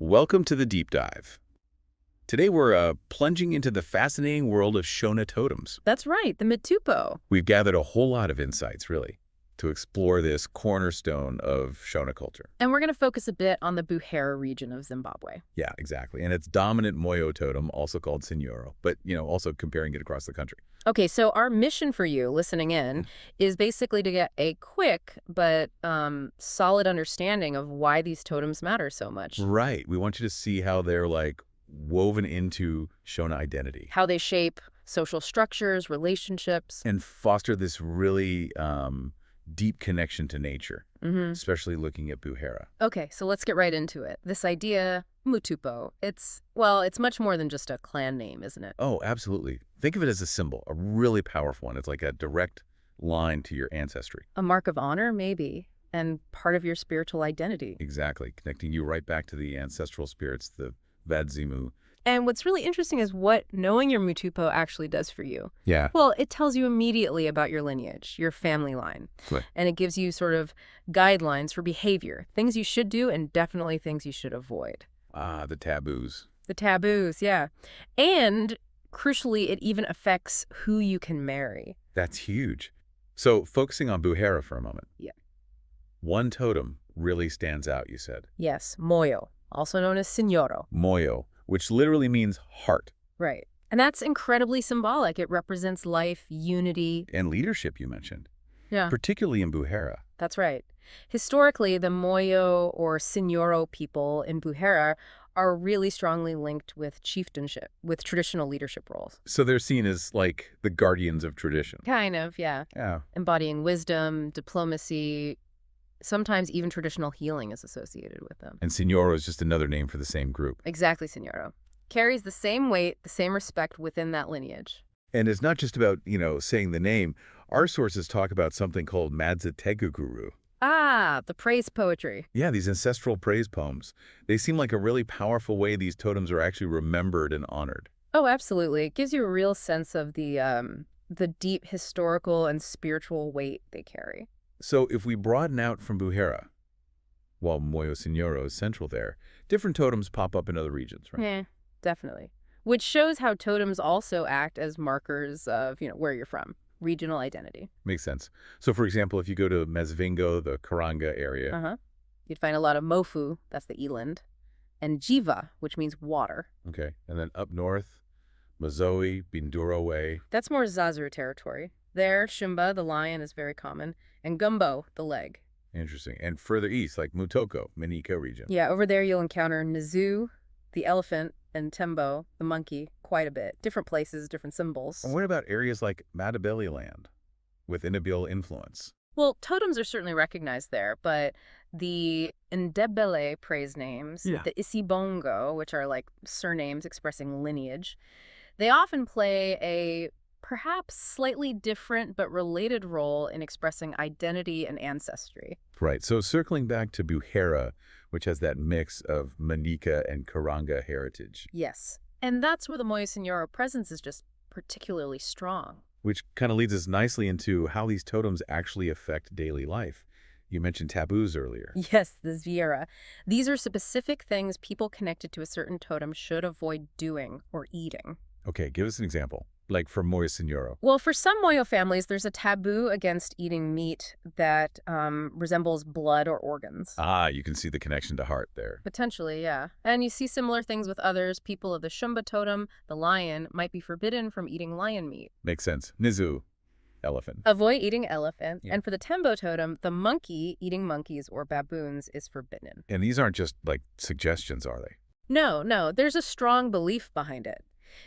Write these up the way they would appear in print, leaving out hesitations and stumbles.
Welcome to the deep dive. Today we're plunging into the fascinating world of Shona totems. That's right, the mitupo. We've gathered a whole lot of insights, really, to explore this cornerstone of Shona culture. And we're going to focus a bit on the Buhera region of Zimbabwe. Yeah, exactly. And its dominant Moyo totem, also called Sinyoro, but, also comparing it across the country. Okay, so our mission for you listening in is basically to get a quick but solid understanding of why these totems matter so much. Right. We want you to see how they're, woven into Shona identity. How they shape social structures, relationships. And foster this really deep connection to nature, especially looking at Buhera. Okay, so let's get right into it. This idea, mutupo, it's much more than just a clan name, isn't it? Oh, absolutely. Think of it as a symbol, a really powerful one. It's like a direct line to your ancestry. A mark of honor, maybe, and part of your spiritual identity. Exactly, connecting you right back to the ancestral spirits, the Vadzimu. And what's really interesting is what knowing your mutupo actually does for you. Yeah. Well, it tells you immediately about your lineage, your family line. Right. And it gives you sort of guidelines for behavior, things you should do and definitely things you should avoid. Ah, the taboos. The taboos, yeah. And crucially, it even affects who you can marry. That's huge. So focusing on Buhera for a moment. Yeah. One totem really stands out, you said. Yes, Moyo, also known as Sinyoro. Moyo, which literally means heart. Right. And that's incredibly symbolic. It represents life, unity. And leadership, you mentioned. Yeah. Particularly in Buhera. That's right. Historically, the Moyo or Sinyoro people in Buhera are really strongly linked with chieftainship, with traditional leadership roles. So they're seen as the guardians of tradition. Kind of, yeah. Yeah. Embodying wisdom, diplomacy, sometimes even traditional healing is associated with them. And Sinyoro is just another name for the same group. Exactly, Sinyoro. Carries the same weight, the same respect within that lineage. And it's not just about, saying the name. Our sources talk about something called madzitateguru. Ah, the praise poetry. Yeah, these ancestral praise poems. They seem like a really powerful way these totems are actually remembered and honored. Oh, absolutely. It gives you a real sense of the deep historical and spiritual weight they carry. So if we broaden out from Buhera, while Moyo Sinyoro is central there, different totems pop up in other regions, right? Yeah, definitely. Which shows how totems also act as markers of, where you're from. Regional identity. Makes sense. So, for example, if you go to Mesvingo, the Karanga area. You'd find a lot of mofu, that's the eland, and jiva, which means water. Okay. And then up north, Mazoe, Bindura Way. That's more Zazu territory. There, Shumba, the lion, is very common, and gumbo, the leg. Interesting. And further east, like Mutoko, Manika region. Yeah, over there you'll encounter Nazu, the elephant, and Tembo, the monkey, quite a bit. Different places, different symbols. And what about areas like Matabele land with Inabile influence? Well, totems are certainly recognized there, but the Ndebele praise names, the Isibongo, which are like surnames expressing lineage, they often play a perhaps slightly different but related role in expressing identity and ancestry. Right. So circling back to Buhera, which has that mix of Manika and Karanga heritage. Yes. And that's where the Moyo Sinyoro presence is just particularly strong. Which kind of leads us nicely into how these totems actually affect daily life. You mentioned taboos earlier. Yes, the Zviera. These are specific things people connected to a certain totem should avoid doing or eating. Okay, give us an example, like for Moyo Sinyoro. Well, for some Moyo families, there's a taboo against eating meat that resembles blood or organs. Ah, you can see the connection to heart there. Potentially, yeah. And you see similar things with others. People of the Shumba totem, the lion, might be forbidden from eating lion meat. Makes sense. Nizu, elephant. Avoid eating elephant. Yeah. And for the Tembo totem, the monkey eating monkeys or baboons is forbidden. And these aren't just suggestions, are they? No. There's a strong belief behind it.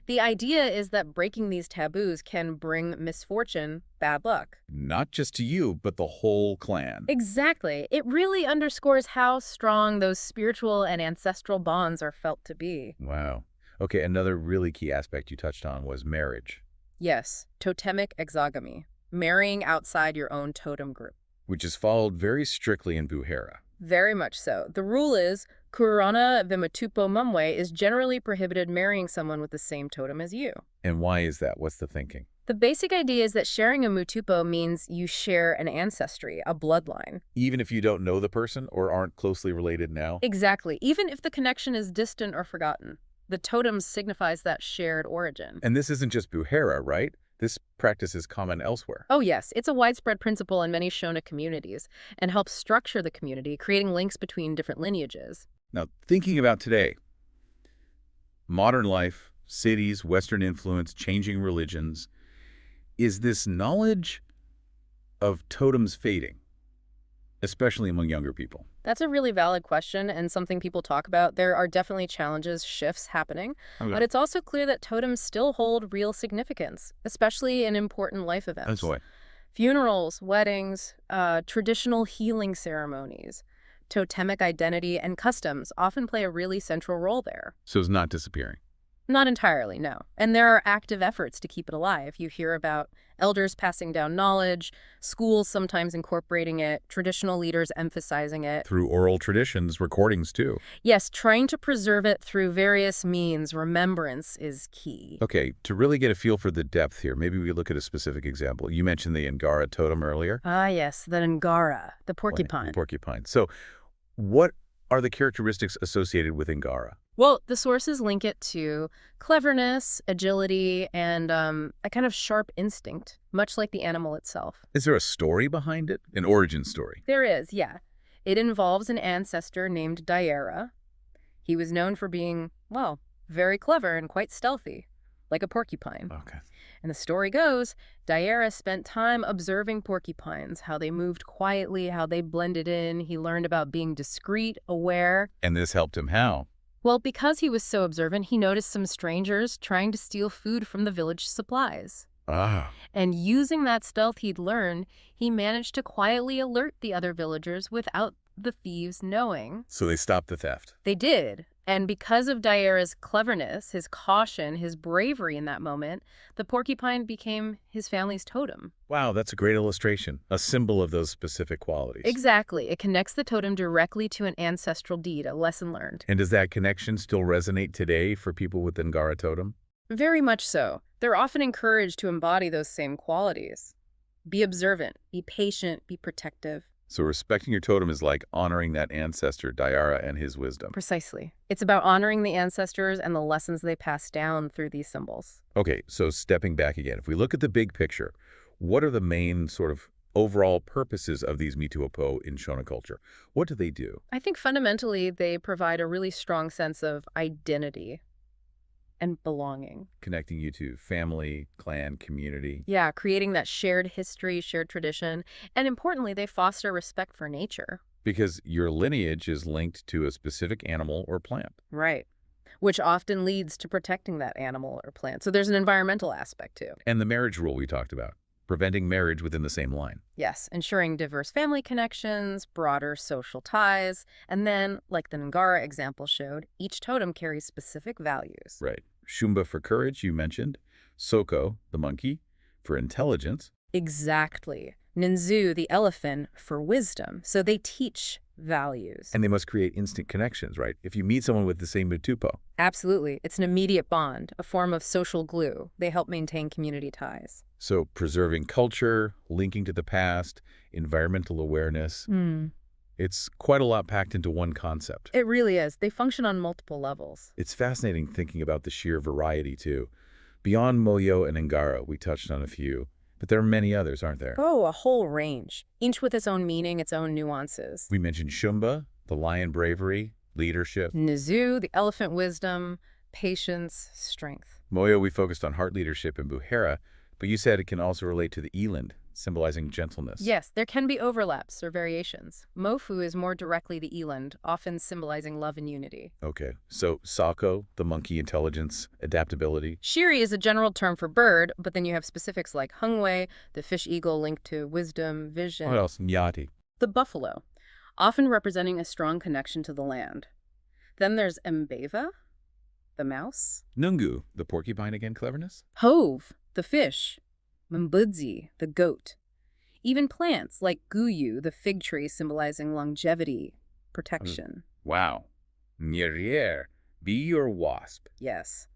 The idea is that breaking these taboos can bring misfortune, bad luck. Not just to you, but the whole clan. Exactly. It really underscores how strong those spiritual and ancestral bonds are felt to be. Wow. Okay, another really key aspect you touched on was marriage. Yes, totemic exogamy, marrying outside your own totem group. Which is followed very strictly in Buhera. Very much so. The rule is, Kurana Vimatupo Mumwe is generally prohibited marrying someone with the same totem as you. And why is that? What's the thinking? The basic idea is that sharing a mutupo means you share an ancestry, a bloodline. Even if you don't know the person or aren't closely related now? Exactly, even if the connection is distant or forgotten. The totems signifies that shared origin. And this isn't just Buhera, right? This practice is common elsewhere. Oh yes, it's a widespread principle in many Shona communities and helps structure the community, creating links between different lineages. Now, thinking about today, modern life, cities, Western influence, changing religions, is this knowledge of totems fading, especially among younger people? That's a really valid question and something people talk about. There are definitely challenges, shifts happening, but it's also clear that totems still hold real significance, especially in important life events. That's why. Funerals, weddings, traditional healing ceremonies, totemic identity, and customs often play a really central role there. So it's not disappearing. Not entirely, no. And there are active efforts to keep it alive. You hear about elders passing down knowledge, schools sometimes incorporating it, traditional leaders emphasizing it. Through oral traditions, recordings too. Yes, trying to preserve it through various means. Remembrance is key. Okay, to really get a feel for the depth here, maybe we look at a specific example. You mentioned the Ngara totem earlier. Ah, yes, the Ngara, the porcupine. The porcupine. So what are the characteristics associated with Ngara? Well, the sources link it to cleverness, agility, and a kind of sharp instinct, much like the animal itself. Is there a story behind it? An origin story? There is, yeah. It involves an ancestor named Buhera. He was known for being, well, very clever and quite stealthy, like a porcupine. Okay. And the story goes, Buhera spent time observing porcupines, how they moved quietly, how they blended in. He learned about being discreet, aware. And this helped him how? Well, because he was so observant, he noticed some strangers trying to steal food from the village supplies. Ah. And using that stealth he'd learned, he managed to quietly alert the other villagers without the thieves knowing. So they stopped the theft. They did. And because of Buhera's cleverness, his caution, his bravery in that moment, the porcupine became his family's totem. Wow, that's a great illustration. A symbol of those specific qualities. Exactly. It connects the totem directly to an ancestral deed, a lesson learned. And does that connection still resonate today for people with Ngara totem? Very much so. They're often encouraged to embody those same qualities. Be observant, be patient, be protective. So respecting your totem is like honoring that ancestor, Buhera, and his wisdom. Precisely. It's about honoring the ancestors and the lessons they passed down through these symbols. Okay, so stepping back again, if we look at the big picture, what are the main sort of overall purposes of these mitupo in Shona culture? What do they do? I think fundamentally they provide a really strong sense of identity and belonging. Connecting you to family, clan, community. Yeah, creating that shared history, shared tradition. And importantly, they foster respect for nature. Because your lineage is linked to a specific animal or plant. Right. Which often leads to protecting that animal or plant. So there's an environmental aspect too. And the marriage rule we talked about, preventing marriage within the same line. Yes, ensuring diverse family connections, broader social ties, and then, like the Ngara example showed, each totem carries specific values. Right. Shumba for courage, you mentioned. Soko, the monkey, for intelligence. Exactly. Ninzu, the elephant, for wisdom. So they teach values. And they must create instant connections, right? If you meet someone with the same mutupo. Absolutely. It's an immediate bond, a form of social glue. They help maintain community ties. So preserving culture, linking to the past, environmental awareness. It's quite a lot packed into one concept. It really is. They function on multiple levels. It's fascinating thinking about the sheer variety, too. Beyond Moyo and Ngara, we touched on a few, but there are many others, aren't there? Oh, a whole range, each with its own meaning, its own nuances. We mentioned Shumba, the lion bravery, leadership. Nizu, the elephant wisdom, patience, strength. Moyo, we focused on heart leadership and Buhera, but you said it can also relate to the eland, symbolizing gentleness. Yes, there can be overlaps or variations. Mofu is more directly the eland, often symbolizing love and unity. Okay, so Sako, the monkey, intelligence, adaptability. Shiri is a general term for bird, but then you have specifics like hungwe, the fish eagle linked to wisdom, vision. What else? Nyati. The buffalo, often representing a strong connection to the land. Then there's Mbeva, the mouse. Nungu, the porcupine, again, cleverness. Hove, the fish. Mbudzi, the goat. Even plants like guyu, the fig tree, symbolizing longevity, protection. Wow. Nyerier, be your wasp. Yes.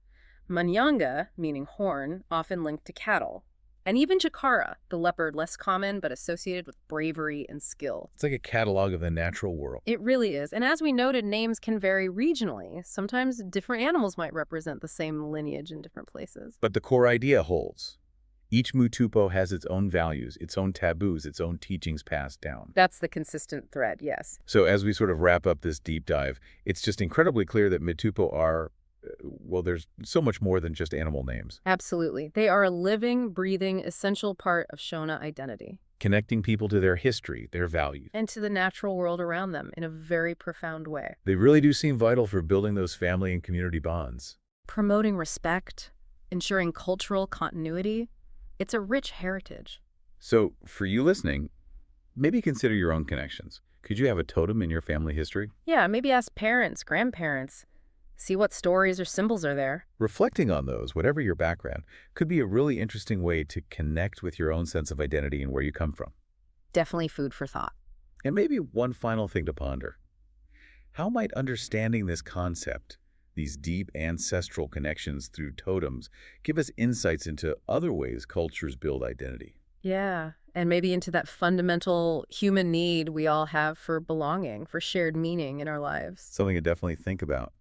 Manyanga, meaning horn, often linked to cattle. And even Jakara, the leopard, less common but associated with bravery and skill. It's like a catalog of the natural world. It really is. And as we noted, names can vary regionally. Sometimes different animals might represent the same lineage in different places. But the core idea holds. Each mutupo has its own values, its own taboos, its own teachings passed down. That's the consistent thread, yes. So as we sort of wrap up this deep dive, it's just incredibly clear that mitupo are, well, there's so much more than just animal names. Absolutely. They are a living, breathing, essential part of Shona identity. Connecting people to their history, their values. And to the natural world around them in a very profound way. They really do seem vital for building those family and community bonds. Promoting respect, ensuring cultural continuity. It's a rich heritage. So, for you listening, maybe consider your own connections. Could you have a totem in your family history? Yeah, maybe ask parents, grandparents. See what stories or symbols are there. Reflecting on those, whatever your background, could be a really interesting way to connect with your own sense of identity and where you come from. Definitely food for thought. And maybe one final thing to ponder. How might understanding this concept, these deep ancestral connections through totems, give us insights into other ways cultures build identity? Yeah, and maybe into that fundamental human need we all have for belonging, for shared meaning in our lives. Something to definitely think about.